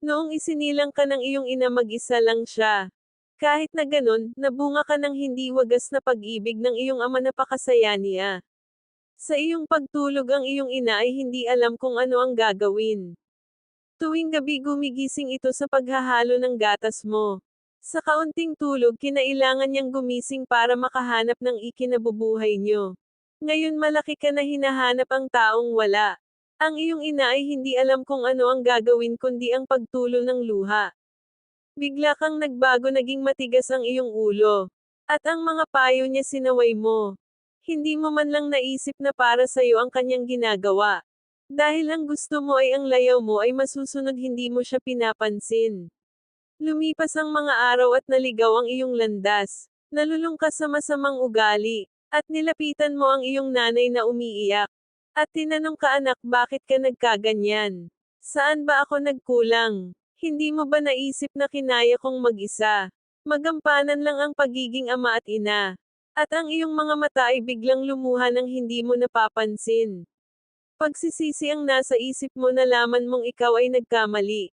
Noong isinilang ka ng iyong ina mag-isa lang siya. Kahit na ganon, nabunga ka ng hindi wagas na pag-ibig ng iyong ama napakasaya niya. Sa iyong pagtulog ang iyong ina ay hindi alam kung ano ang gagawin. Tuwing gabi gumigising ito sa paghahalo ng gatas mo. Sa kaunting tulog kinailangan niyang gumising para makahanap ng ikinabubuhay niyo. Ngayon malaki ka na hinahanap ang taong wala. Ang iyong ina ay hindi alam kung ano ang gagawin kundi ang pagtulo ng luha. Bigla kang nagbago naging matigas ang iyong ulo. At ang mga payo niya sinaway mo. Hindi mo man lang naisip na para sa'yo ang kanyang ginagawa. Dahil ang gusto mo ay ang layaw mo ay masusunod hindi mo siya pinapansin. Lumipas ang mga araw at naligaw ang iyong landas. Nalulung ka sa masamang ugali. At nilapitan mo ang iyong nanay na umiiyak. At tinanong ka anak bakit ka nagkaganyan? Saan ba ako nagkulang? Hindi mo ba naisip na kinaya kong mag-isa? Magampanan lang ang pagiging ama at ina. At ang iyong mga mata ay biglang lumuha ng hindi mo napapansin. Pagsisisi ang nasa isip mo nalaman mong ikaw ay nagkamali.